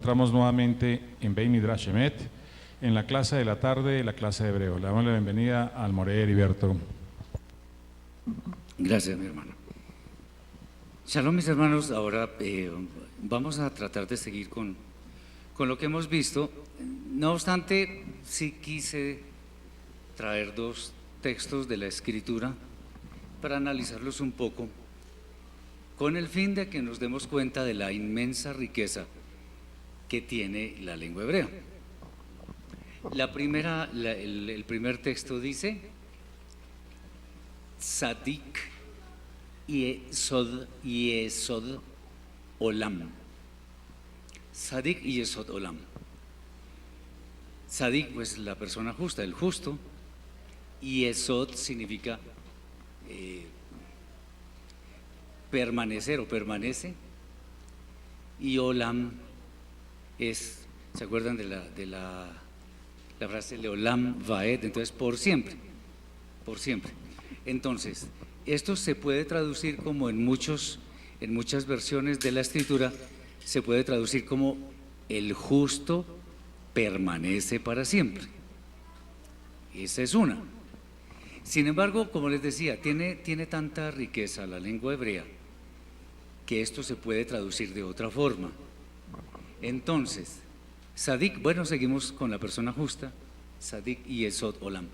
encontramos nuevamente en Beit Midrash Emet, en la clase de la tarde, la clase de hebreo. Le damos la bienvenida al Moré Heriberto. Gracias, mi hermano. Shalom, mis hermanos. Ahora vamos a tratar de seguir con lo que hemos visto. No obstante, sí quise traer dos textos de la Escritura para analizarlos un poco, con el fin de que nos demos cuenta de la inmensa riqueza que tiene la lengua hebrea. El primer texto dice: Tzadik Yesod Olam. Tzadik Yesod Olam. Tzadik, pues la persona justa, el justo. Y Yesod significa permanecer o permanece. Y Olam es, ¿se acuerdan de la frase Leolam Vaed? Entonces, por siempre, por siempre. Entonces, esto se puede traducir como en muchas versiones de la Escritura, se puede traducir como el justo permanece para siempre. Esa es una. Sin embargo, como les decía, tiene tanta riqueza la lengua hebrea que esto se puede traducir de otra forma. Entonces, Tzadik, bueno, seguimos con la persona justa, Tzadik Yesod Olam.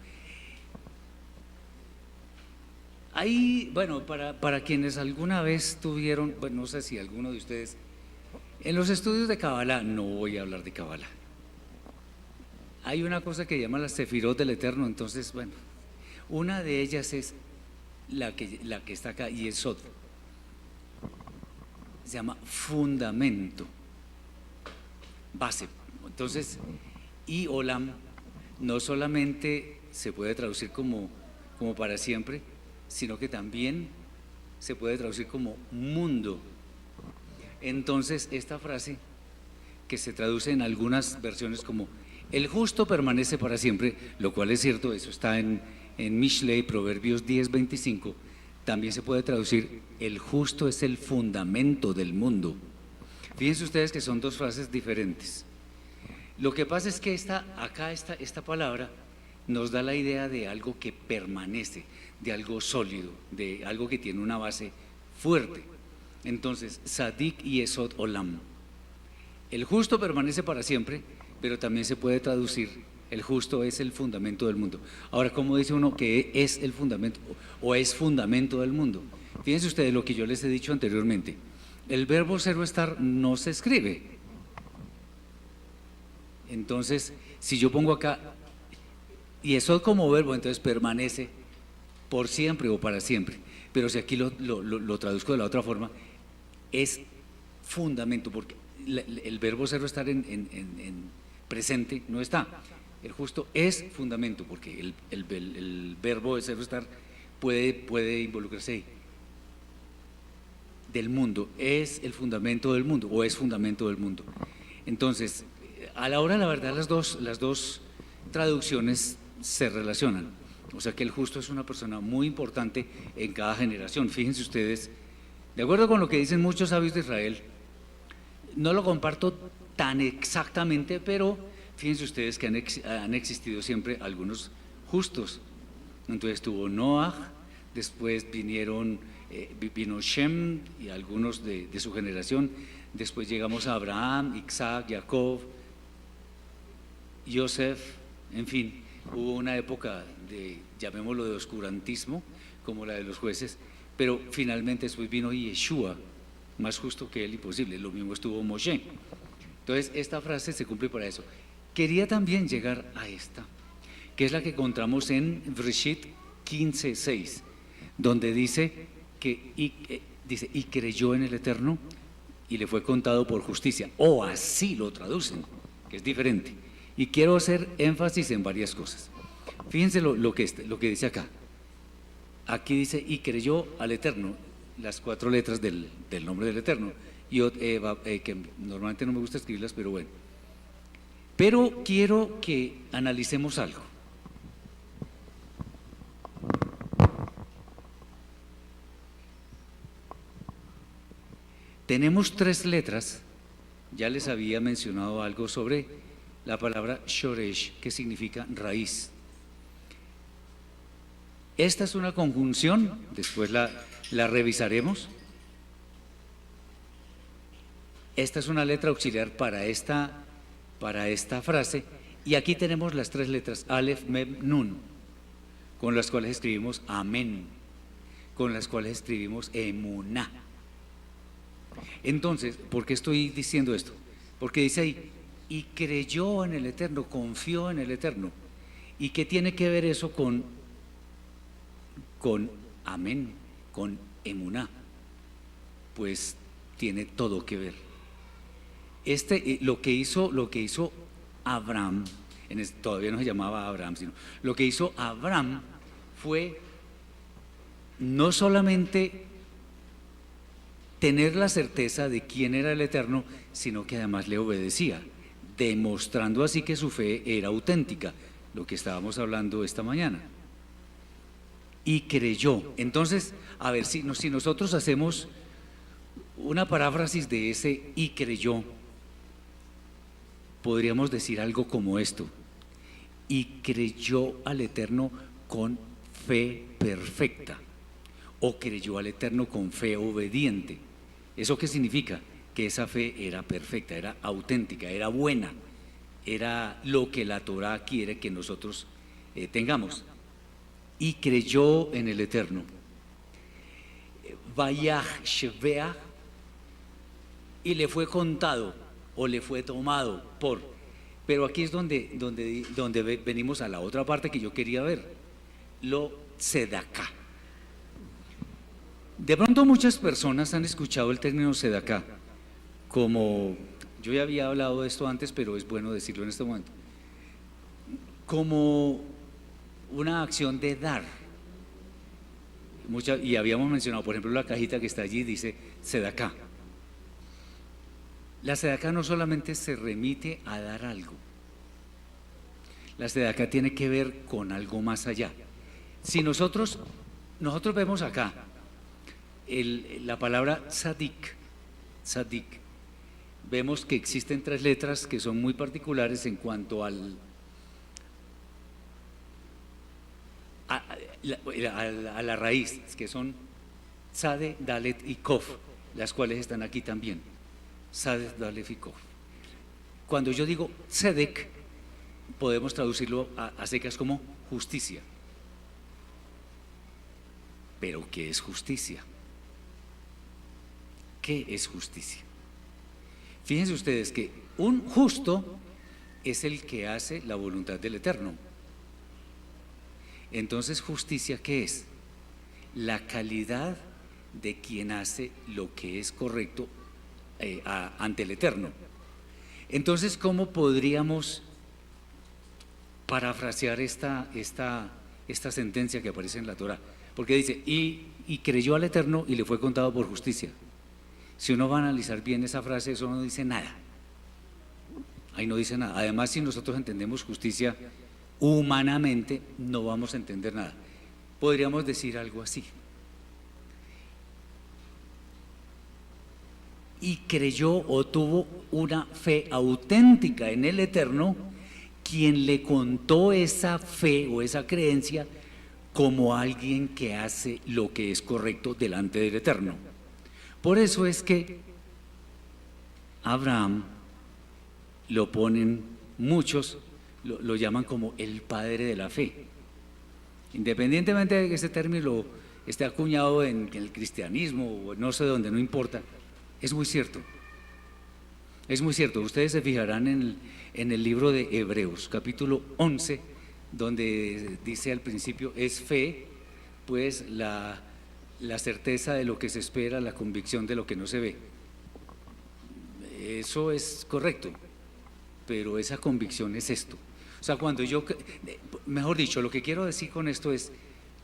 Ahí, bueno, para quienes alguna vez tuvieron, bueno, no sé si alguno de ustedes, en los estudios de Kabbalah, no voy a hablar de Kabbalah, hay una cosa que llama la Sefirot del Eterno. Entonces, bueno, una de ellas es la que está acá, Yesod, se llama fundamento, base. Entonces, y Olam no solamente se puede traducir como para siempre, sino que también se puede traducir como mundo. Entonces, esta frase, que se traduce en algunas versiones como el justo permanece para siempre, lo cual es cierto, eso está en Mishlei, Proverbios 10:25, también se puede traducir el justo es el fundamento del mundo. Fíjense ustedes que son dos frases diferentes. Lo que pasa es que esta palabra nos da la idea de algo que permanece, de algo sólido, de algo que tiene una base fuerte. Entonces, Tzadik Yesod Olam. El justo permanece para siempre, pero también se puede traducir, el justo es el fundamento del mundo. Ahora, ¿cómo dice uno que es el fundamento o es fundamento del mundo? Fíjense ustedes lo que yo les he dicho anteriormente. El verbo ser o estar no se escribe. Entonces, si yo pongo acá Yesod como verbo, entonces permanece por siempre o para siempre. Pero si aquí lo traduzco de la otra forma, es fundamento, porque el verbo ser o estar en presente no está. El justo es fundamento, porque el verbo de ser o estar puede involucrarse ahí. Del mundo, es el fundamento del mundo o es fundamento del mundo. Entonces, a la hora, la verdad, las dos traducciones se relacionan. O sea que el justo es una persona muy importante en cada generación. Fíjense ustedes, de acuerdo con lo que dicen muchos sabios de Israel, no lo comparto tan exactamente, pero fíjense ustedes que han existido siempre algunos justos. Entonces estuvo Noah, después vino Shem y algunos de su generación, después llegamos a Abraham, Isaac, Jacob, Yosef, en fin, hubo una época llamémoslo de oscurantismo, como la de los jueces, pero finalmente después vino Yeshua, más justo que él imposible, lo mismo estuvo Moshe. Entonces esta frase se cumple para eso. Quería también llegar a esta, que es la que encontramos en Breshit 15:6, donde dice y creyó en el Eterno y le fue contado por justicia, o así lo traducen, que es diferente. Y quiero hacer énfasis en varias cosas. Fíjense lo que dice acá. Aquí dice y creyó al Eterno, las 4 letras del nombre del Eterno, que normalmente no me gusta escribirlas, pero bueno. Pero quiero que analicemos algo. Tenemos 3 letras ya les había mencionado algo sobre la palabra shoresh, que significa raíz. Esta es una conjunción, después la revisaremos. Esta es una letra auxiliar para esta frase, y aquí tenemos las tres letras, Aleph, Mem, Nun, con las cuales escribimos amén, con las cuales escribimos emuná. Entonces, ¿por qué estoy diciendo esto? Porque dice ahí, y creyó en el Eterno, confió en el Eterno. ¿Y qué tiene que ver eso con amén, con emuná? Pues tiene todo que ver. Lo que hizo Abraham, todavía no se llamaba Abraham, sino lo que hizo Abraham fue no solamente tener la certeza de quién era el Eterno, sino que además le obedecía, demostrando así que su fe era auténtica, lo que estábamos hablando esta mañana. Y creyó. Entonces, a ver, si nosotros hacemos una paráfrasis de ese y creyó, podríamos decir algo como esto: y creyó al Eterno con fe perfecta, o creyó al Eterno con fe obediente. ¿Eso qué significa? Que esa fe era perfecta, era auténtica, era buena, era lo que la Torá quiere que nosotros tengamos. Y creyó en el Eterno. Vayach Sheveach, y le fue contado o le fue tomado por. Pero aquí es donde venimos a la otra parte que yo quería ver, lo tzedaká. De pronto muchas personas han escuchado el término tzedaká, como yo ya había hablado de esto antes, pero es bueno decirlo en este momento, como una acción de dar. Y habíamos mencionado, por ejemplo, la cajita que está allí dice tzedaká. La tzedaká no solamente se remite a dar algo, la tzedaká tiene que ver con algo más allá. Si nosotros vemos acá la palabra tzadik, vemos que existen tres letras que son muy particulares en cuanto a la raíz, que son tzade, dalet y kof, las cuales están aquí también. Tzade, dalet y kof. Cuando yo digo tzedek, podemos traducirlo a secas como justicia. Pero ¿qué es justicia? ¿Qué es justicia? Fíjense ustedes que un justo es el que hace la voluntad del Eterno. Entonces, justicia, ¿qué es? La calidad de quien hace lo que es correcto ante el Eterno. Entonces, ¿cómo podríamos parafrasear esta sentencia que aparece en la Torá? Porque dice, y creyó al Eterno y le fue contado por justicia. Si uno va a analizar bien esa frase, eso no dice nada. Ahí no dice nada. Además, si nosotros entendemos justicia humanamente, no vamos a entender nada. Podríamos decir algo así: y creyó o tuvo una fe auténtica en el Eterno, quien le contó esa fe o esa creencia como alguien que hace lo que es correcto delante del Eterno. Por eso es que Abraham lo ponen muchos, lo llaman como el padre de la fe. Independientemente de que ese término esté acuñado en el cristianismo o no sé dónde, no importa, es muy cierto. Es muy cierto. Ustedes se fijarán en el libro de Hebreos, capítulo 11, donde dice al principio, es fe, pues la certeza de lo que se espera, la convicción de lo que no se ve. Eso es correcto, pero esa convicción es esto. O sea, mejor dicho, lo que quiero decir con esto es,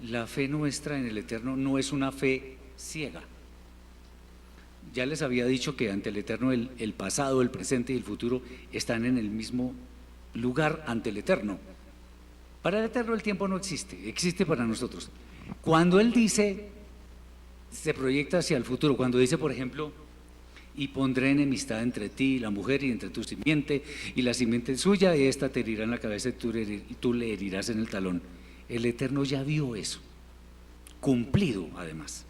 la fe nuestra en el Eterno no es una fe ciega. Ya les había dicho que ante el Eterno el pasado, el presente y el futuro están en el mismo lugar ante el Eterno. Para el Eterno el tiempo no existe, existe para nosotros. Cuando Él dice, se proyecta hacia el futuro, cuando dice, por ejemplo, y pondré enemistad entre ti y la mujer y entre tu simiente y la simiente suya, y esta te herirá en la cabeza y tú le herirás en el talón. El Eterno ya vio eso, cumplido además.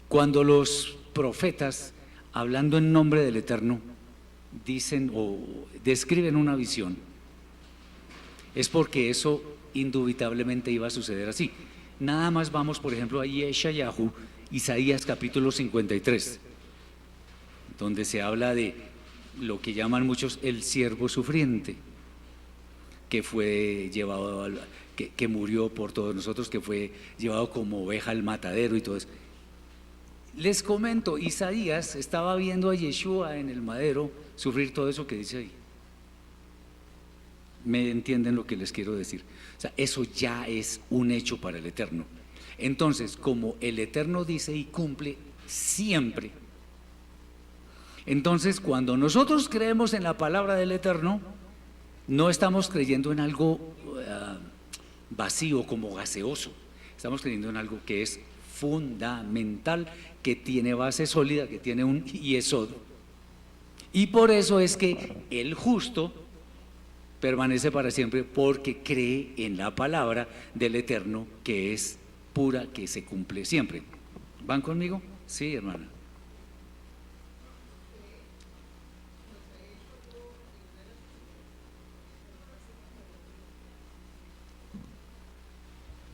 Cuando los profetas, hablando en nombre del Eterno, dicen o describen una visión, es porque eso indubitablemente iba a suceder así. Nada más vamos, por ejemplo, a Yeshayahu, Isaías capítulo 53, donde se habla de lo que llaman muchos el siervo sufriente, que fue llevado, que murió por todos nosotros, que fue llevado como oveja al matadero y todo eso. Les comento, Isaías estaba viendo a Yeshua en el madero sufrir todo eso que dice ahí. ¿Me entienden lo que les quiero decir? O sea, eso ya es un hecho para el Eterno. Entonces, como el Eterno dice y cumple siempre, entonces cuando nosotros creemos en la palabra del Eterno, no estamos creyendo en algo vacío, como gaseoso. Estamos creyendo en algo que es fundamental, que tiene base sólida, que tiene un yesod. Y por eso es que el justo permanece para siempre, porque cree en la palabra del Eterno, que es pura, que se cumple siempre. ¿Van conmigo? Sí, hermana.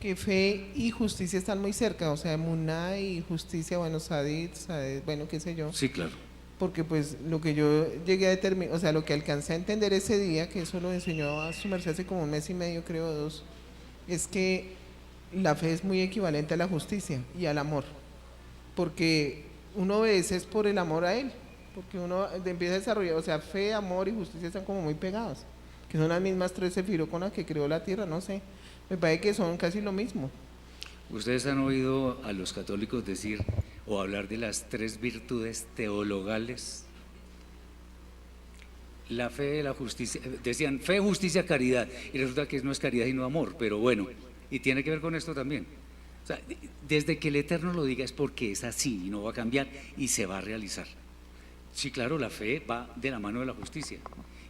Que fe y justicia están muy cerca, o sea, emuná y justicia, bueno, sadid, bueno, qué sé yo. Sí, claro. Porque pues lo que yo llegué a determinar, o sea, lo que alcancé a entender ese día, que eso lo enseñó a su merced hace como un mes y medio, creo, 2, es que la fe es muy equivalente a la justicia y al amor, porque uno obedece es por el amor a él, porque uno empieza a desarrollar, o sea, fe, amor y justicia están como muy pegados, que son las mismas 3 sefirot con las que creó la tierra, no sé, me parece que son casi lo mismo. Ustedes han oído a los católicos decir o hablar de las 3 virtudes teologales. La fe, la justicia, decían fe, justicia, caridad, y resulta que no es caridad sino amor, pero bueno, y tiene que ver con esto también. O sea, desde que el Eterno lo diga es porque es así y no va a cambiar y se va a realizar. Sí, claro, la fe va de la mano de la justicia.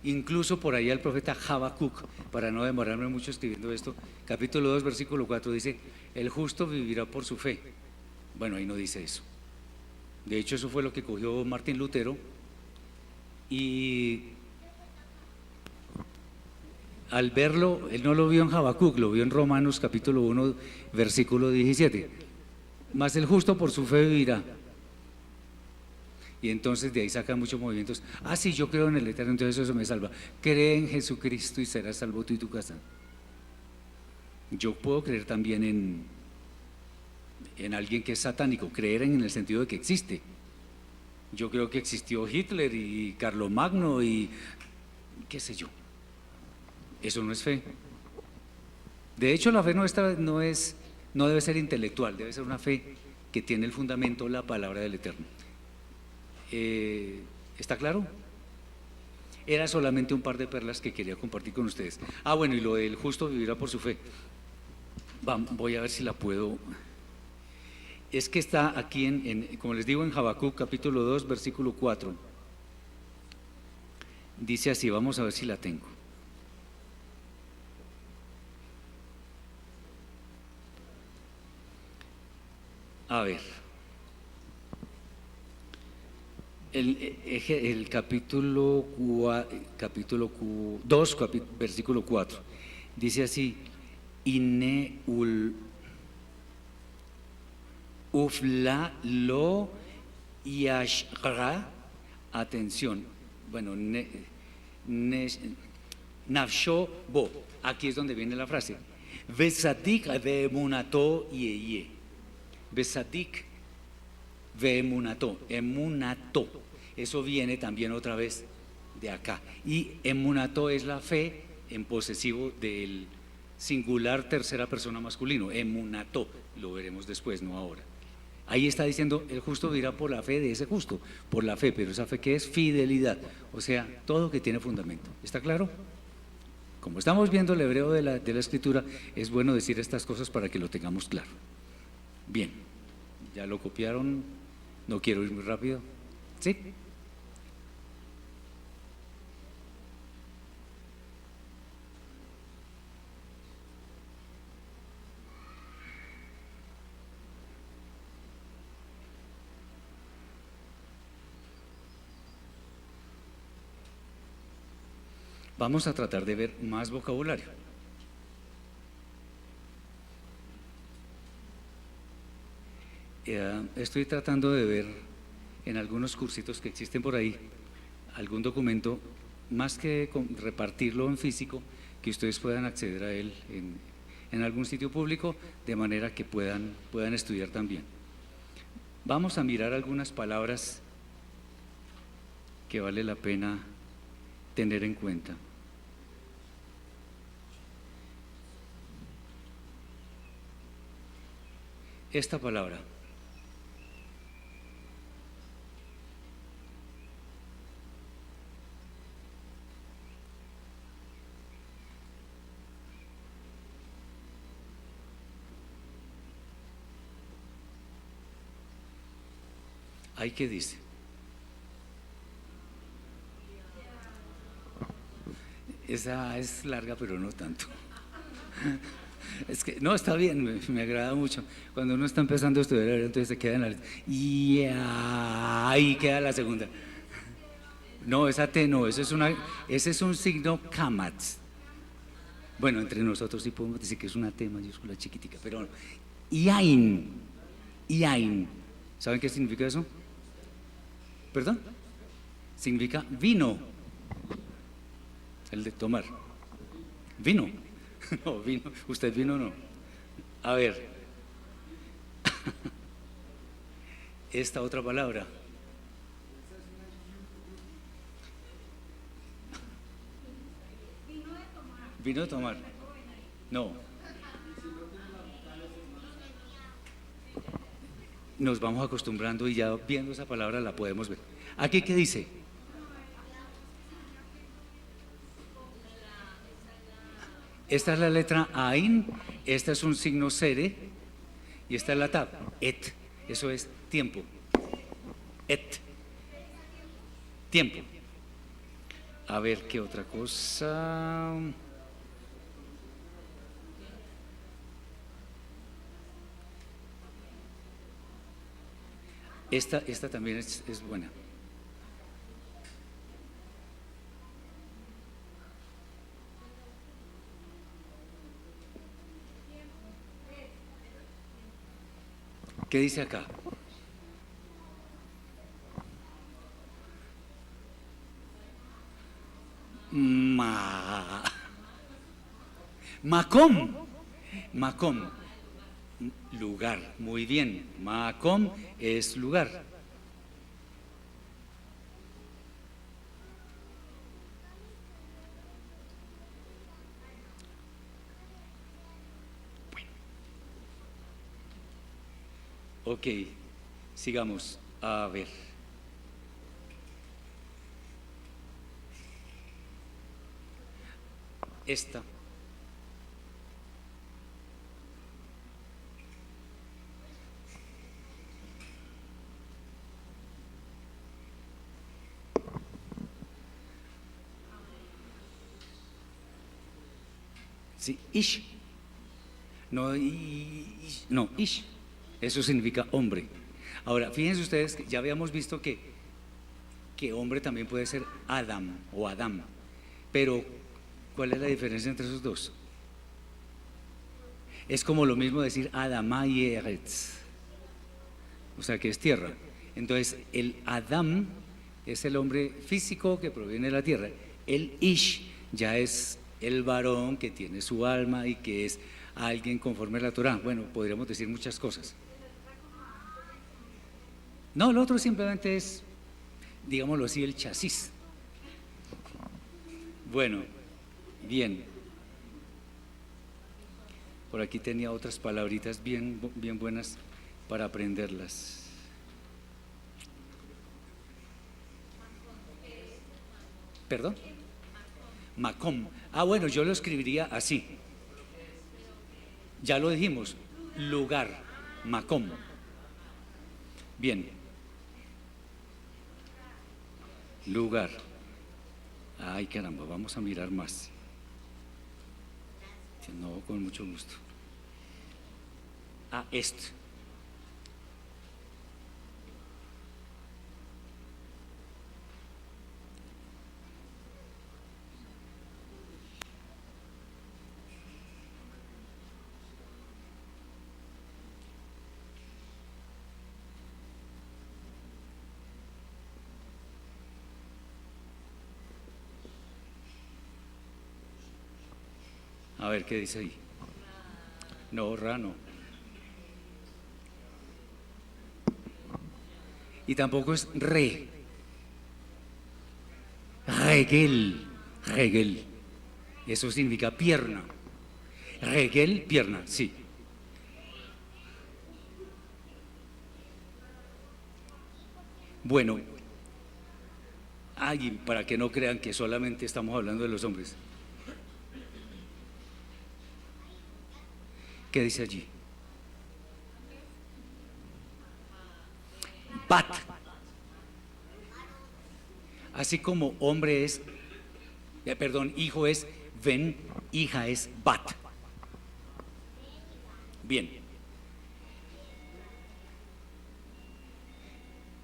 Incluso por ahí el profeta Habacuc, para no demorarme mucho escribiendo esto, capítulo 2, versículo 4 dice: el justo vivirá por su fe. Bueno, ahí no dice eso. De hecho, eso fue lo que cogió Martín Lutero, y al verlo, él no lo vio en Habacuc, lo vio en Romanos capítulo 1, versículo 17. Mas el justo por su fe vivirá. Y entonces de ahí sacan muchos movimientos. Ah, sí, yo creo en el Eterno, entonces eso me salva. Cree en Jesucristo y serás salvo tú y tu casa. Yo puedo creer también en alguien que es satánico, creer en el sentido de que existe. Yo creo que existió Hitler y Carlomagno y qué sé yo. Eso no es fe. De hecho, la fe no debe ser intelectual, debe ser una fe que tiene el fundamento, la palabra del Eterno. ¿Está claro? Era solamente un par de perlas que quería compartir con ustedes. Ah, bueno, y lo del justo vivirá por su fe. Voy a ver si la puedo. Es que está aquí, como les digo, en Habacuc capítulo 2, versículo 4. Dice así, vamos a ver si la tengo. A ver. El capítulo 2, versículo 4, dice así: Ine ufla lo yashra, atención, bueno, nafsho bo, aquí es donde viene la frase, besadik de emunato yeye, besadik Ve'emunato, emunato, eso viene también otra vez de acá. Y emunato es la fe en posesivo del singular tercera persona masculino. Emunato, lo veremos después, no ahora. Ahí está diciendo: el justo vivirá por la fe de ese justo, por la fe, pero esa fe que es fidelidad, o sea, todo que tiene fundamento. ¿Está claro? Como estamos viendo el hebreo de la escritura, es bueno decir estas cosas para que lo tengamos claro. Bien, ya lo copiaron. No quiero ir muy rápido. ¿Sí? Vamos a tratar de ver más vocabulario. Estoy tratando de ver en algunos cursitos que existen por ahí algún documento, más que repartirlo en físico, que ustedes puedan acceder a él en algún sitio público, de manera que puedan estudiar también. Vamos a mirar algunas palabras que vale la pena tener en cuenta. Esta palabra, ¿ahí qué dice? Esa es larga, pero no tanto. Es que, no, está bien, me agrada mucho. Cuando uno está empezando a estudiar, entonces se queda en la... Y ahí queda la segunda. No, esa T no, ese es un signo Kamat. Bueno, entre nosotros sí podemos decir que es una T mayúscula chiquitica, pero no. Iain. ¿Saben qué significa eso? ¿Perdón? Significa vino. El de tomar. Vino. No, vino. ¿Usted vino o no? A ver. Esta otra palabra. Vino de tomar. No. Nos vamos acostumbrando y ya viendo esa palabra la podemos ver. ¿Aquí qué dice? Esta es la letra Ain, esta es un signo Sere y esta es la Tab, Et, eso es tiempo. Et, tiempo. A ver qué otra cosa. Esta también es buena. ¿Qué dice acá? Macom. Lugar, muy bien. Macom es lugar. Bueno. Ok, sigamos. A ver. Esta. Sí, ish. No, ish. Eso significa hombre. Ahora, fíjense ustedes que ya habíamos visto que hombre también puede ser Adam o Adam. Pero, ¿cuál es la diferencia entre esos dos? Es como lo mismo decir Adama y Eretz. O sea, que es tierra. Entonces, el Adam es el hombre físico que proviene de la tierra. El Ish ya es el varón que tiene su alma y que es alguien conforme a la Torah. Bueno, podríamos decir muchas cosas. No, lo otro simplemente es, digámoslo así, el chasis. Bueno, bien. Por aquí tenía otras palabritas bien buenas para aprenderlas. ¿Perdón? Macom. Ah, bueno, yo lo escribiría así. Ya lo dijimos, lugar, Macom. Bien. lugar. Ay, caramba, vamos a mirar más. No, con mucho gusto. Esto. A ver qué dice ahí. No, rano. Y tampoco es re. Regel. Regel. Eso significa pierna. Regel, pierna, sí. Bueno, para que no crean que solamente estamos hablando de los hombres. ¿Qué dice allí? Bat. Así como hombre es, hijo es ven, hija es bat. Bien.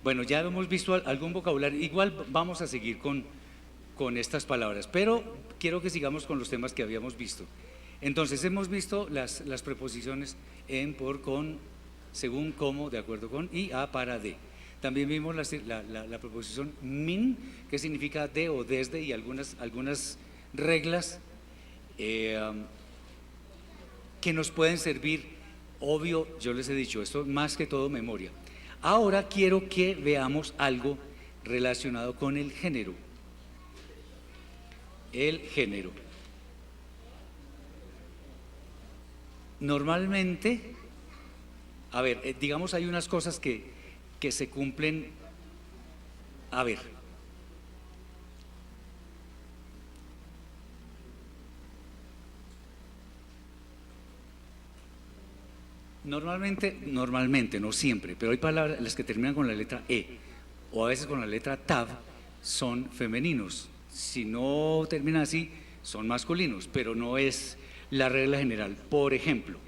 Bueno, ya hemos visto algún vocabulario. Igual vamos a seguir con estas palabras, pero quiero que sigamos con los temas que habíamos visto. Entonces hemos visto las preposiciones en, por, con, según, como, de acuerdo con y a, para, de. También vimos la preposición min, que significa de o desde, y algunas reglas que nos pueden servir. Obvio, yo les he dicho, esto más que todo memoria. Ahora quiero que veamos algo relacionado con el género. El género. Normalmente, a ver, digamos hay unas cosas que se cumplen, a ver, normalmente, no siempre, pero hay palabras, las que terminan con la letra E o a veces con la letra TAV, son femeninos. Si no terminan así, son masculinos, pero no es la regla general. Por ejemplo,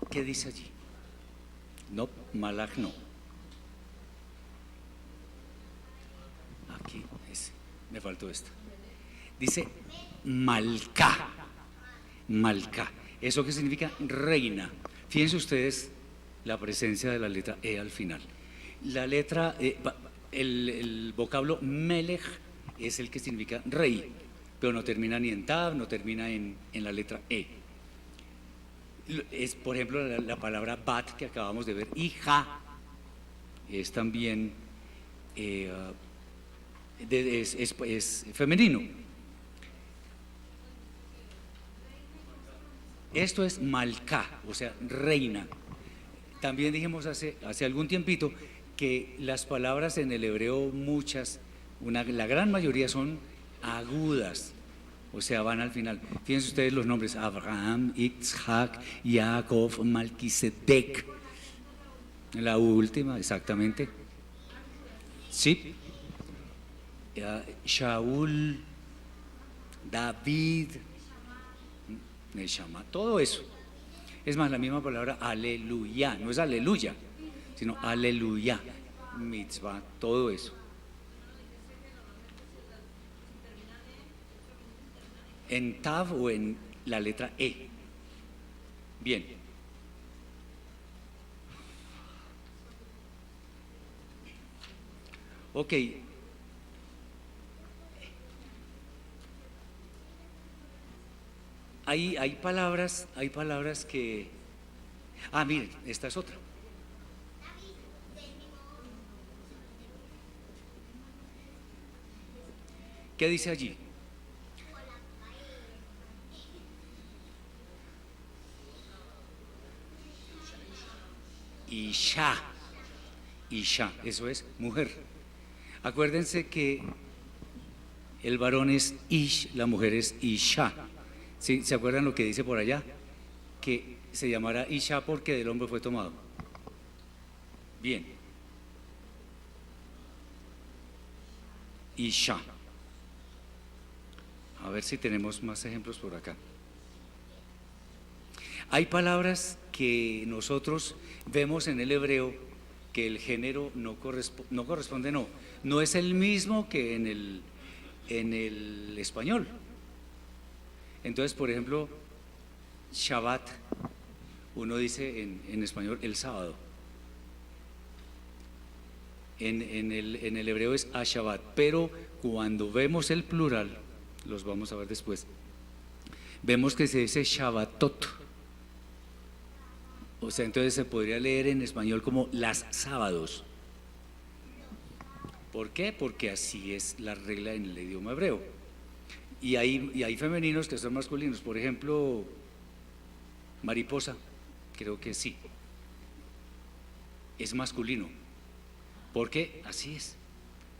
¿qué dice allí? No, malaj no. Aquí, me faltó esto. Dice malca. Malca. ¿Eso qué significa? Reina. Fíjense ustedes la presencia de la letra E al final. La letra, el vocablo melech es el que significa rey, pero no termina ni en tav, no termina en la letra E. Es, por ejemplo, la palabra bat que acabamos de ver, hija, es también es femenino. Esto es malca, o sea, reina. También dijimos hace algún tiempito que las palabras en el hebreo, la gran mayoría son agudas, o sea, van al final. Fíjense ustedes los nombres: Abraham, Isaac, Jacob, Malquisedec. La última, exactamente. Sí. Shaul, David, Neshama, todo eso. Es más, la misma palabra aleluya, no es aleluya, sino aleluya, mitzvah, todo eso. En tav o en la letra E. Bien. Ok. Hay palabras que… miren, esta es otra. ¿Qué dice allí? Isha. Isha, eso es mujer. Acuérdense que el varón es Ish, la mujer es Isha. ¿Sí? ¿Se acuerdan lo que dice por allá? Que se llamará Isha porque del hombre fue tomado. Bien. Isha. A ver si tenemos más ejemplos por acá. Hay palabras que nosotros vemos en el hebreo que el género no corresponde, no es el mismo que en el español. Entonces, por ejemplo, Shabbat, uno dice en español el sábado. En el hebreo es Shabbat, pero cuando vemos el plural, los vamos a ver después, vemos que se dice Shabbatot. O sea, entonces se podría leer en español como las sábados. ¿Por qué? Porque así es la regla en el idioma hebreo. Y hay femeninos que son masculinos. Por ejemplo, mariposa, creo que sí, es masculino. Porque así es.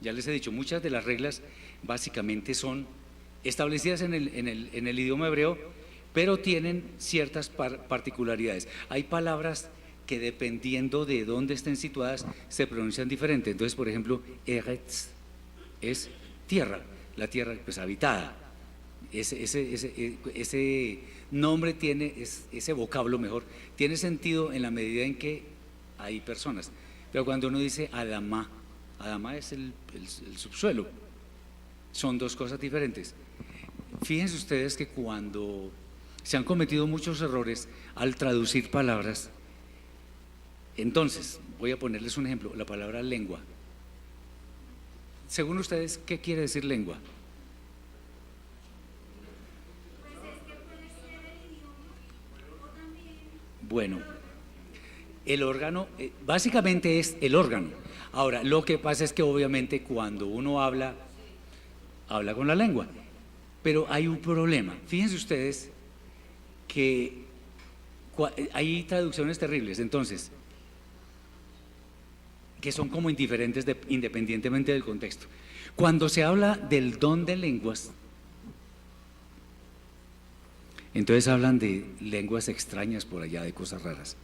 Ya les he dicho, muchas de las reglas básicamente son establecidas en el idioma hebreo, pero tienen ciertas particularidades. Hay palabras que dependiendo de dónde estén situadas se pronuncian diferente. Entonces, por ejemplo, Eretz es tierra, la tierra pues habitada. Ese nombre tiene, ese vocablo mejor, tiene sentido en la medida en que hay personas. Pero cuando uno dice Adamá, Adamá es el subsuelo. Son dos cosas diferentes. Fíjense ustedes que cuando se han cometido muchos errores al traducir palabras, entonces, voy a ponerles un ejemplo, la palabra lengua. Según ustedes, ¿qué quiere decir lengua? Bueno, el órgano, básicamente es el órgano. Ahora, lo que pasa es que obviamente cuando uno habla con la lengua, pero hay un problema. Fíjense ustedes que hay traducciones terribles, entonces, que son como indiferentes independientemente del contexto. Cuando se habla del don de lenguas, entonces hablan de lenguas extrañas por allá, de cosas raras.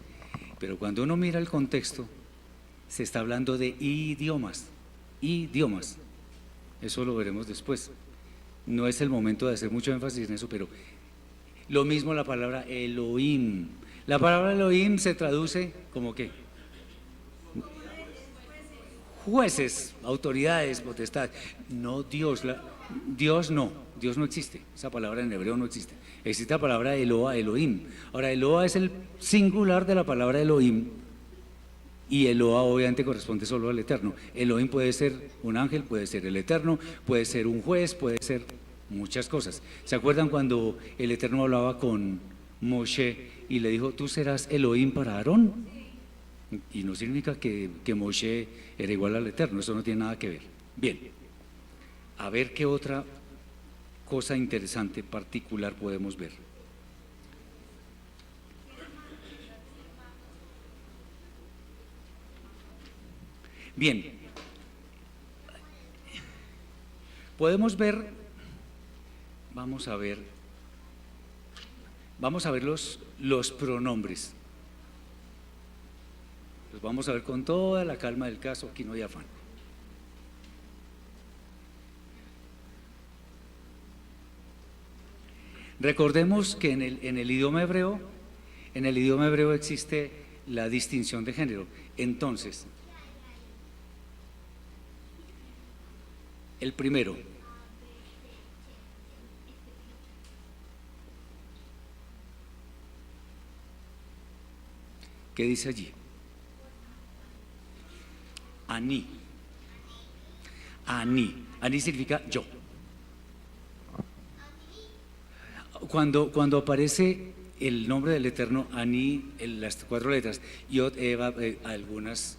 Pero cuando uno mira el contexto, se está hablando de idiomas. Eso lo veremos después. No es el momento de hacer mucho énfasis en eso, pero lo mismo la palabra Elohim. La palabra Elohim se traduce como ¿qué? Jueces, autoridades, potestades. No Dios, Dios no existe. Esa palabra en hebreo no existe. Existe la palabra Eloa, Elohim. Ahora, Eloa es el singular de la palabra Elohim y Eloa obviamente corresponde solo al Eterno. Elohim puede ser un ángel, puede ser el Eterno, puede ser un juez, puede ser muchas cosas. ¿Se acuerdan cuando el Eterno hablaba con Moshe y le dijo, tú serás Elohim para Aarón? Y no significa que Moshe era igual al Eterno, eso no tiene nada que ver. Bien, a ver qué otra cosa interesante, particular podemos ver. Bien, podemos ver, vamos a ver los pronombres. Los vamos a ver con toda la calma del caso, aquí no hay afán. Recordemos que en el idioma hebreo existe la distinción de género. Entonces, el primero, ¿qué dice allí? Ani. Ani significa yo. Cuando aparece el nombre del Eterno, Ani, las 4 letras, Yod, Eva, algunas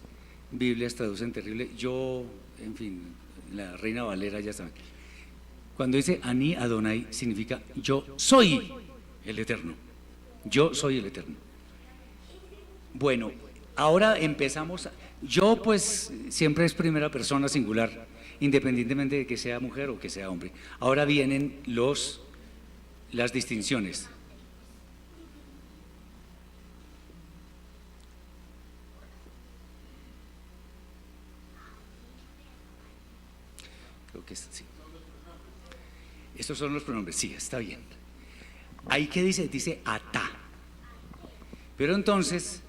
Biblias traducen terrible, yo, en fin, la Reina Valera ya saben. Cuando dice Ani Adonai, significa yo soy el Eterno. Yo soy el Eterno. Bueno, ahora empezamos, Yo pues siempre es primera persona singular, independientemente de que sea mujer o que sea hombre. Ahora vienen las distinciones. Creo que sí. Estos son los pronombres, sí, está bien. Ahí que dice, dice ata. Pero entonces,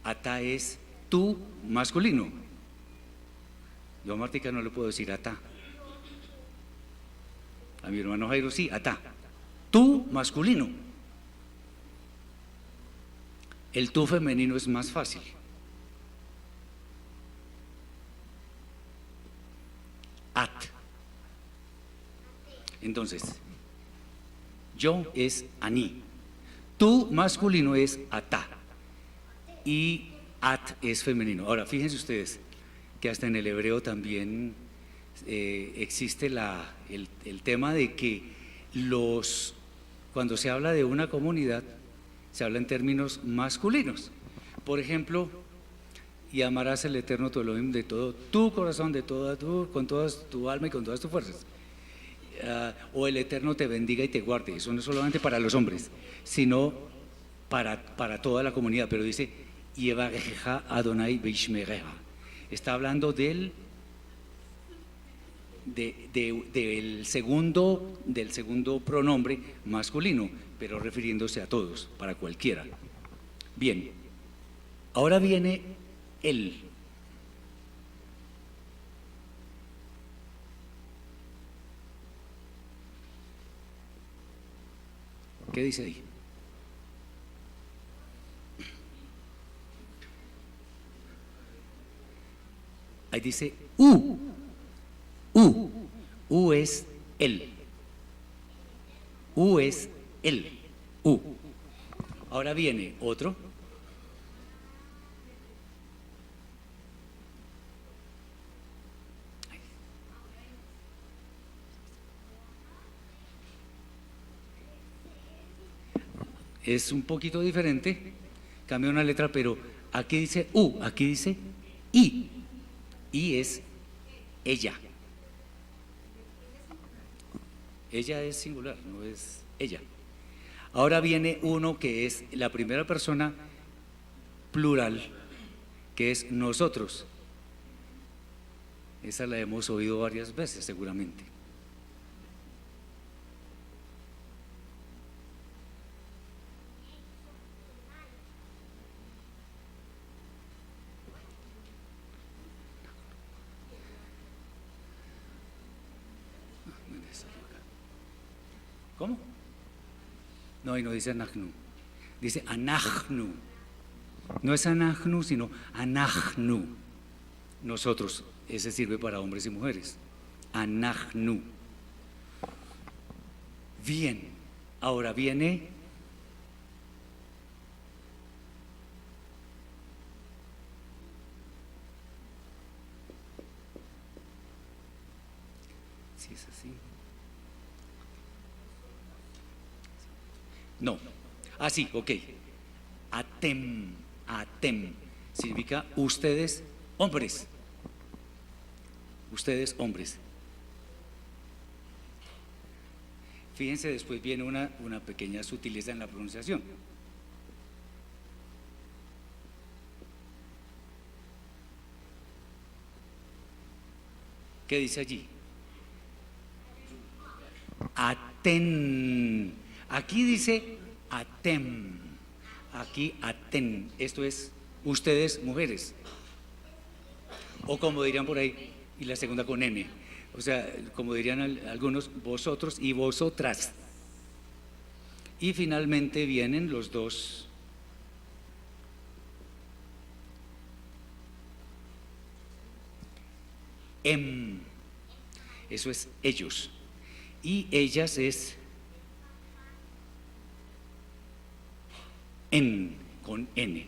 ata es tú masculino. Yo a Martica no le puedo decir ata. A mi hermano Jairo sí, ata. Tú masculino. El tú femenino es más fácil. At. Entonces, yo es ani. Tú masculino es ata. Y at es femenino. Ahora, fíjense ustedes que hasta en el hebreo también existe el tema de que cuando se habla de una comunidad, se habla en términos masculinos. Por ejemplo, y amarás al Eterno tu Elohim de todo tu corazón, con toda tu alma y con todas tus fuerzas. O el Eterno te bendiga y te guarde. Eso no es solamente para los hombres, sino para toda la comunidad. Pero dice, Yevareja Adonai Beishmereja. Está hablando del segundo pronombre masculino, pero refiriéndose a todos, para cualquiera. Bien, ahora viene él. ¿Qué dice ahí? Ahí dice U. U es él. U es él. U. Ahora viene otro. Es un poquito diferente, cambia una letra, pero aquí dice U, aquí dice I. I es ella. Ella es singular, no es ella. Ahora viene uno que es la primera persona plural, que es nosotros. Esa la hemos oído varias veces seguramente. ¿Cómo? No, y no dice anachnu, dice anachnu. No es anachnu, sino anachnu. Nosotros, ese sirve para hombres y mujeres. Anachnu. Bien, ahora viene si es así. No. Ah, sí, ok. Atem, atem. Significa ustedes, hombres. Ustedes, hombres. Fíjense, después viene una pequeña sutileza en la pronunciación. ¿Qué dice allí? Aten. Aquí dice atem, aquí aten, esto es ustedes mujeres, o como dirían por ahí, y la segunda con N, o sea, como dirían algunos, vosotros y vosotras. Y finalmente vienen los dos eso es ellos, y ellas es con N.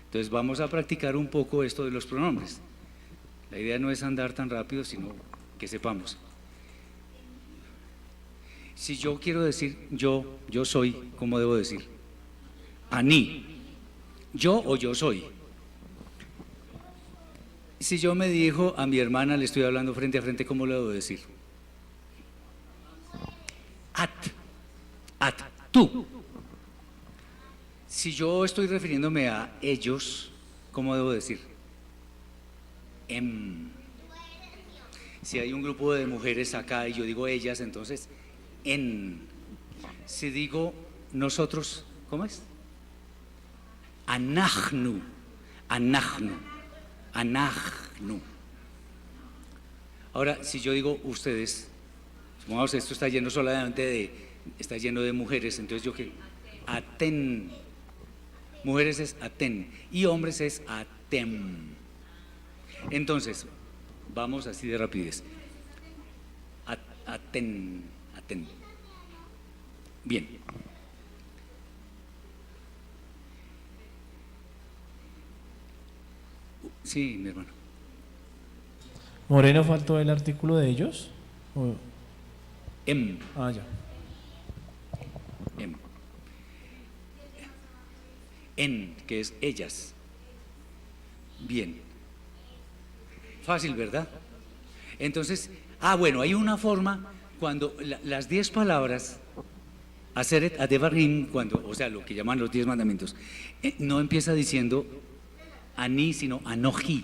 Entonces vamos a practicar un poco esto de los pronombres. La idea no es andar tan rápido, sino que sepamos. Si yo quiero decir yo soy, ¿cómo debo decir? Ani. Yo o yo soy. Si yo me dirijo a mi hermana, le estoy hablando frente a frente, ¿cómo le debo decir? At, tú. Si yo estoy refiriéndome a ellos, ¿cómo debo decir? Si hay un grupo de mujeres acá y yo digo ellas, entonces en. Si digo nosotros, ¿cómo es? Anachnu, anachnu, anachnu. Ahora, si yo digo ustedes, supongamos esto está lleno está lleno de mujeres, entonces yo qué, aten, mujeres es aten y hombres es atem. Entonces, vamos así de rapidez. Aten. Bien. Sí, mi hermano. Moreno, faltó el artículo de ellos. Ah, ya. En, que es ellas. Bien. Fácil, ¿verdad? Entonces, bueno, hay una forma cuando las 10 palabras, Aseret Adevarim, o sea, lo que llaman los 10 mandamientos, no empieza diciendo Ani, sino Anoji.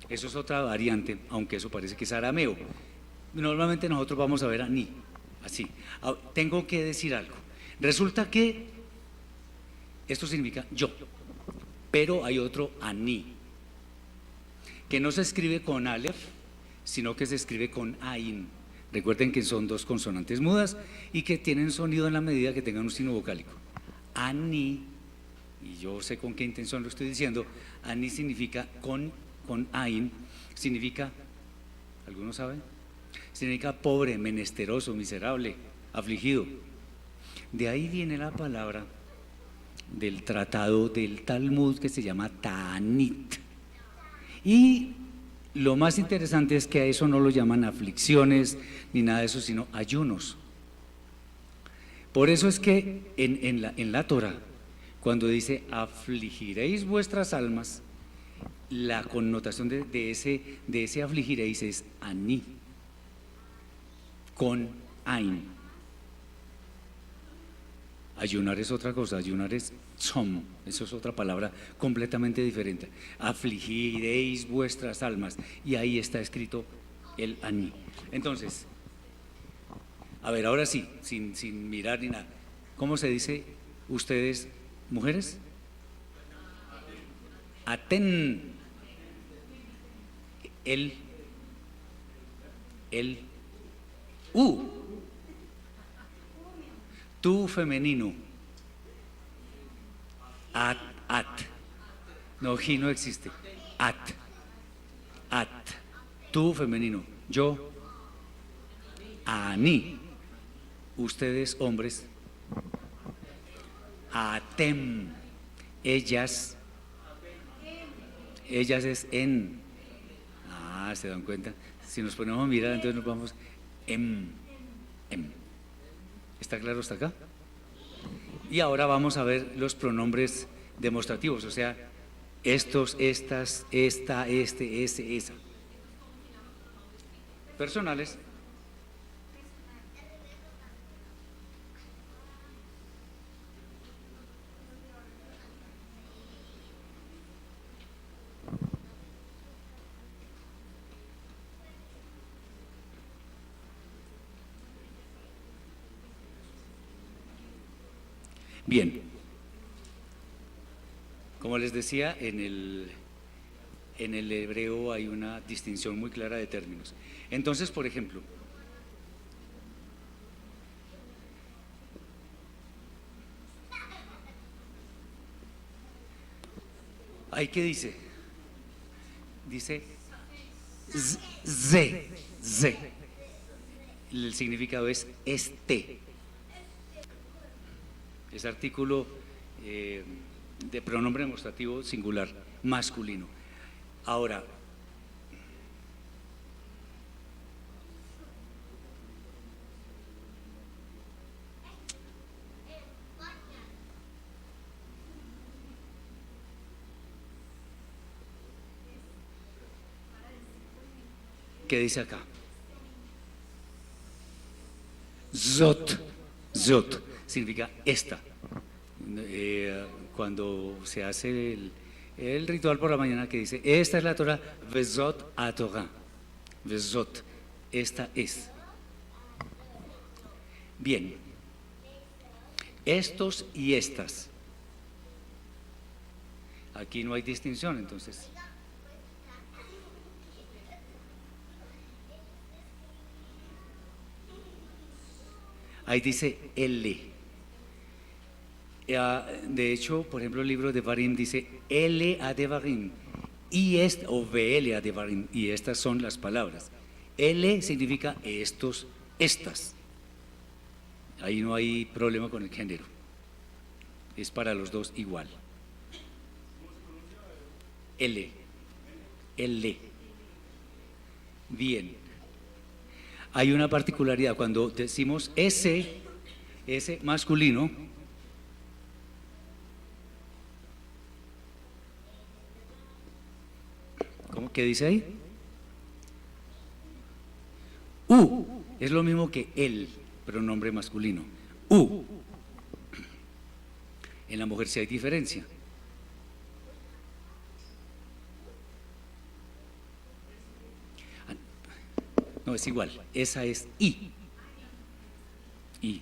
Eso es otra variante, aunque eso parece que es arameo. Normalmente nosotros vamos a ver Ani, así. Tengo que decir algo. Resulta que esto significa yo, pero hay otro Ani, que no se escribe con Aleph, sino que se escribe con Ain. Recuerden que son 2 consonantes mudas y que tienen sonido en la medida que tengan un signo vocálico. Ani, y yo sé con qué intención lo estoy diciendo, Ani significa con Ain, significa, ¿algunos saben? Significa pobre, menesteroso, miserable, afligido. De ahí viene la palabra del tratado del Talmud que se llama Ta'anit. Y lo más interesante es que a eso no lo llaman aflicciones ni nada de eso, sino ayunos. Por eso es que en la Torah, cuando dice afligiréis vuestras almas, la connotación de ese afligiréis es ani, con ain. Ayunar es otra cosa, ayunar es tzom, eso es otra palabra completamente diferente. Afligiréis vuestras almas, y ahí está escrito el ani. Entonces, a ver, ahora sí, sin mirar ni nada, ¿cómo se dice ustedes, mujeres? Aten. El tú femenino, at, no, ji no existe, at, tú femenino, yo, ani, ustedes hombres, atem, ellas es en. ¿Se dan cuenta? Si nos ponemos a mirar, entonces nos vamos em. ¿Está claro hasta acá? Y ahora vamos a ver los pronombres demostrativos, o sea, estos, estas, esta, este, ese, esa. Personales. Bien, como les decía, en el hebreo hay una distinción muy clara de términos. Entonces, por ejemplo, ¿ahí qué dice? Dice ze. El significado es este. Es artículo de pronombre demostrativo singular, masculino. Ahora, ¿Qué dice acá? Zot, zot, significa esta. Cuando se hace el ritual por la mañana que dice, esta es la Torah, vezot a Torah, vezot, esta es. Bien, estos y estas. Aquí no hay distinción, entonces. Ahí dice L. De hecho, por ejemplo, el libro de Devarim dice L a Devarim y o VL a Devarim, y estas son las palabras. L significa estos, estas. Ahí no hay problema con el género. Es para los dos igual. L. L. Bien. Hay una particularidad cuando decimos ese masculino, ¿cómo que dice ahí? U es lo mismo que el, pronombre masculino. U. En la mujer sí hay diferencia. No, es igual, esa es I. I.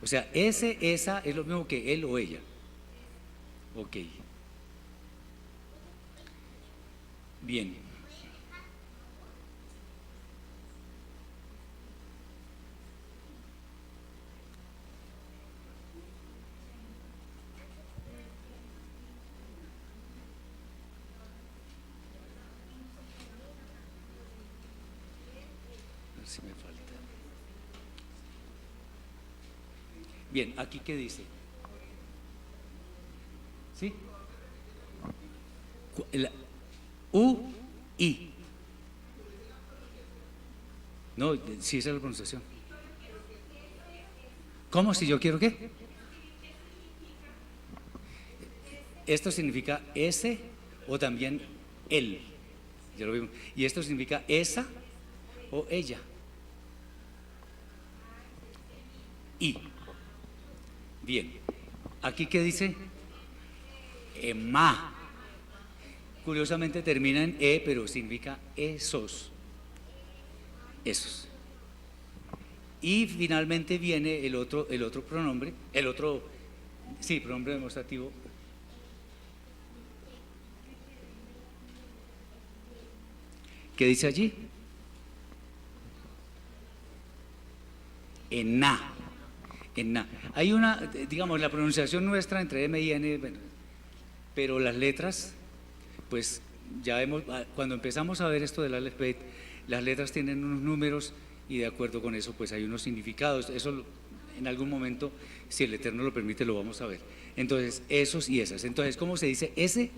O sea, esa es lo mismo que él o ella. Ok. Bien. Si me falta. Bien, aquí qué dice. ¿Sí? U, I. No, sí, esa es la pronunciación. ¿Cómo? Si yo quiero qué? Esto significa ese o también él. Ya lo vimos. Y esto significa esa o ella. I. Bien, aquí ¿qué dice? Ma. Curiosamente termina en E, pero significa esos. Esos. Y finalmente viene el otro pronombre, pronombre demostrativo. ¿Qué dice allí? Ená. Hay una, digamos, la pronunciación nuestra entre M y N, bueno, pero las letras, pues ya vemos, cuando empezamos a ver esto del alfabeto, las letras tienen unos números y de acuerdo con eso, pues hay unos significados. Eso en algún momento, si el Eterno lo permite, lo vamos a ver. Entonces, esos y esas. Entonces, ¿cómo se dice ese?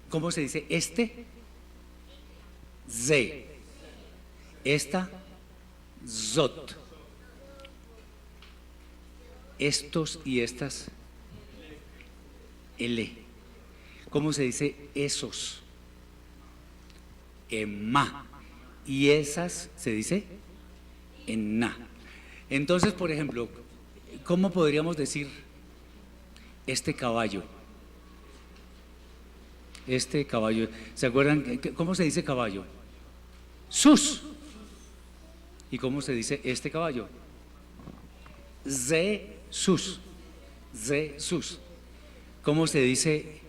¿Cómo se dice este? Ze. Esta, zot. Estos y estas, L. ¿Cómo se dice esos? Ma. Y esas se dice en na. Entonces, por ejemplo, ¿cómo podríamos decir este caballo? Este caballo, ¿se acuerdan? ¿Cómo se dice caballo? Sus. ¿Y cómo se dice este caballo? Sus. Sus. ¿Cómo se dice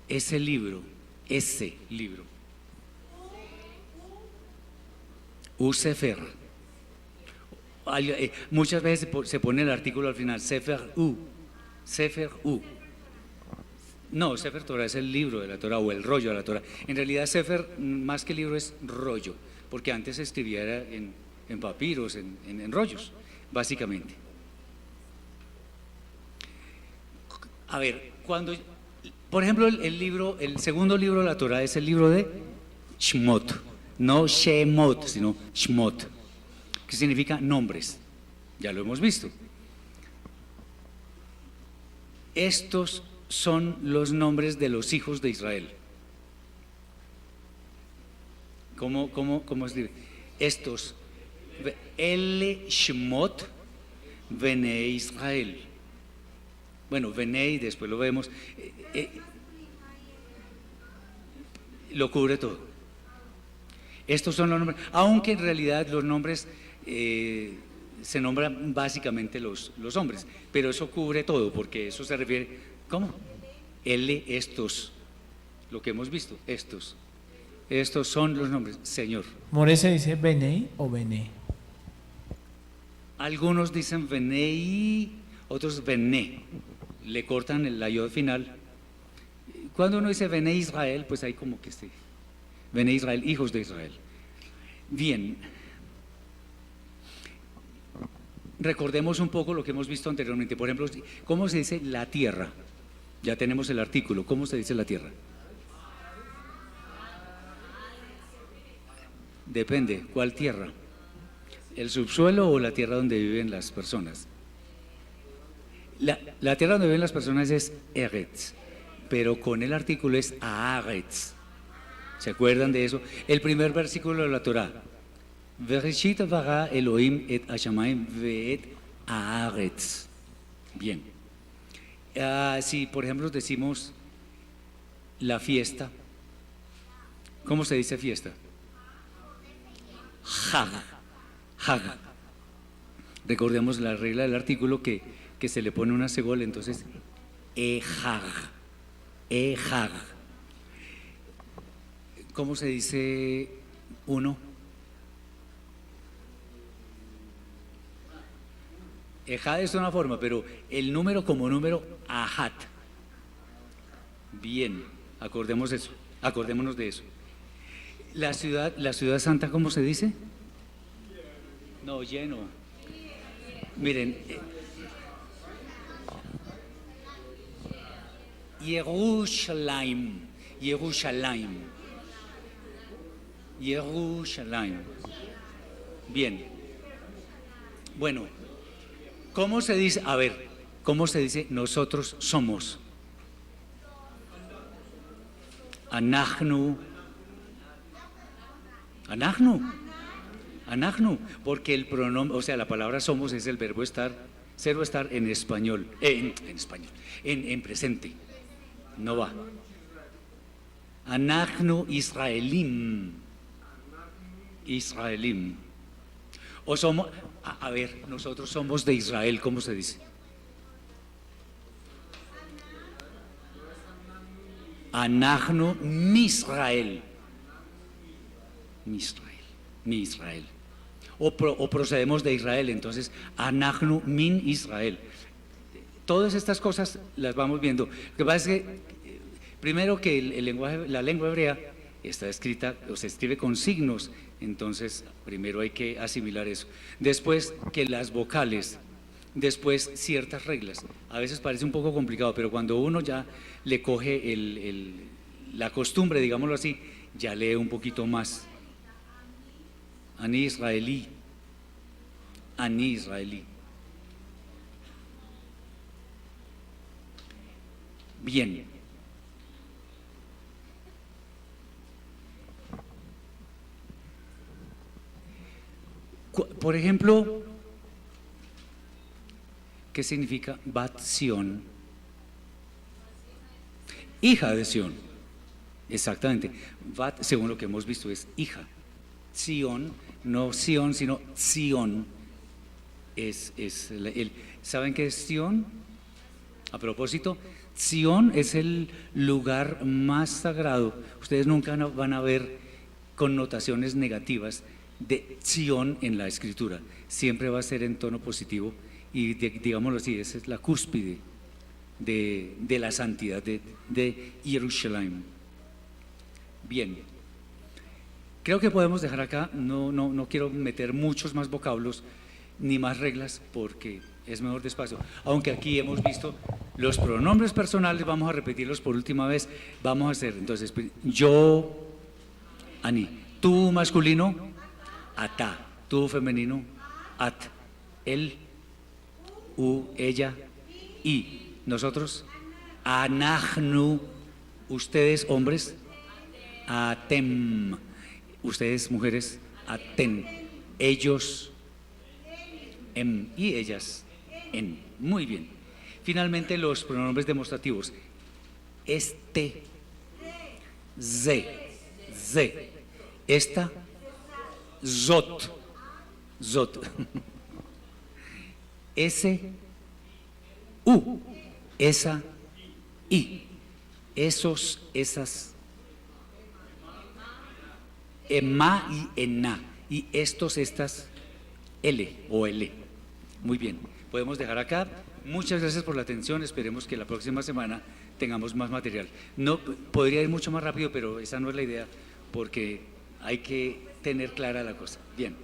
ese libro? Ese libro. Sefer. Muchas veces se pone el artículo al final, Sefer U. Sefer U. No, Sefer Torah es el libro de la Torah o el rollo de la Torah. En realidad Sefer, más que libro, es rollo, porque antes se escribía en papiros, en rollos, básicamente. A ver, por ejemplo, el segundo libro de la Torah es el libro de Shmot, no Shemot, sino Shmot, que significa nombres, ya lo hemos visto. Estos son los nombres de los hijos de Israel. ¿Cómo escribe? Estos, El Shmot Bnei Israel. Bueno, Bnei, después lo vemos, lo cubre todo. Estos son los nombres, aunque en realidad los nombres se nombran básicamente los hombres, pero eso cubre todo, porque eso se refiere, ¿cómo? Estos, lo que hemos visto, estos son los nombres, Señor. More se dice Benei o Bene. Algunos dicen Benei, otros Bené, le cortan la yod final. Cuando uno dice Bené Israel, pues hay como que sí, Bené Israel, hijos de Israel. Bien, recordemos un poco lo que hemos visto anteriormente. Por ejemplo, ¿cómo se dice la tierra? Ya tenemos el artículo. ¿Cómo se dice la tierra? Depende, ¿cuál tierra? ¿El subsuelo o la tierra donde viven las personas? La tierra donde viven las personas es Eretz, pero con el artículo es Haaretz. ¿Se acuerdan de eso? El primer versículo de la Torá. Bereshit bara Elohim et hashamayim ve'et haaretz. Bien. Si por ejemplo decimos la fiesta, ¿cómo se dice fiesta? Hag. Recordemos la regla del artículo que se le pone una segola, entonces Hag. ¿Cómo se dice uno? Ejad es una forma, pero el número como número, Ahat. Bien, acordémonos de eso. La ciudad santa, ¿cómo se dice? No, lleno. Miren, Yerushalayim. Bien. Bueno, ¿cómo se dice? A ver, ¿cómo se dice nosotros somos? Anachnu, porque el pronombre, o sea, la palabra somos es el verbo estar, cero estar en español, en presente, no va. Anachnu Israelim. O somos, a ver, nosotros somos de Israel, ¿cómo se dice? Anachnu Misrael. O procedemos de Israel, entonces Anachnu Min Israel. Todas estas cosas las vamos viendo. Lo que pasa es que primero que la lengua hebrea está escrita o se escribe con signos, entonces primero hay que asimilar eso. Después que las vocales, después ciertas reglas. A veces parece un poco complicado, pero cuando uno ya le coge la costumbre, digámoslo así, ya lee un poquito más. Ani israelí. Bien. Por ejemplo, ¿qué significa Bat Sion? Hija de Sion. Exactamente. Bat, según lo que hemos visto, es hija. Sion, no Sion, sino Sion. ¿Saben qué es Sion? A propósito, Sion es el lugar más sagrado. Ustedes nunca van a ver connotaciones negativas de Sion en la escritura. Siempre va a ser en tono positivo y digámoslo así, esa es la cúspide de la santidad de Jerusalén. Bien, creo que podemos dejar acá. No quiero meter muchos más vocablos ni más reglas porque es mejor despacio. Aunque aquí hemos visto los pronombres personales, vamos a repetirlos por última vez. Vamos a hacer entonces yo, Ani, tú masculino, ata, tú femenino, at, él, ella, y nosotros, Anachnu, ustedes hombres, atem, ustedes mujeres, aten, ellos, y ellas, en. Muy bien. Finalmente los pronombres demostrativos, este, ze, esta, zot, ese, esa, y, esos, esas, ema y ena, y estos, estas, L o L. Muy bien, podemos dejar acá. Muchas gracias por la atención, esperemos que la próxima semana tengamos más material. No, podría ir mucho más rápido, pero esa no es la idea, porque hay que tener clara la cosa. Bien.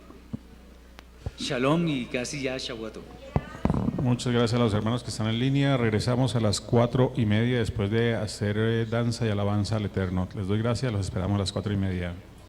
Shalom y casi ya Shavuot. Muchas gracias a los hermanos que están en línea. Regresamos a las 4:30 después de hacer danza y alabanza al Eterno. Les doy gracias, los esperamos a las 4:30.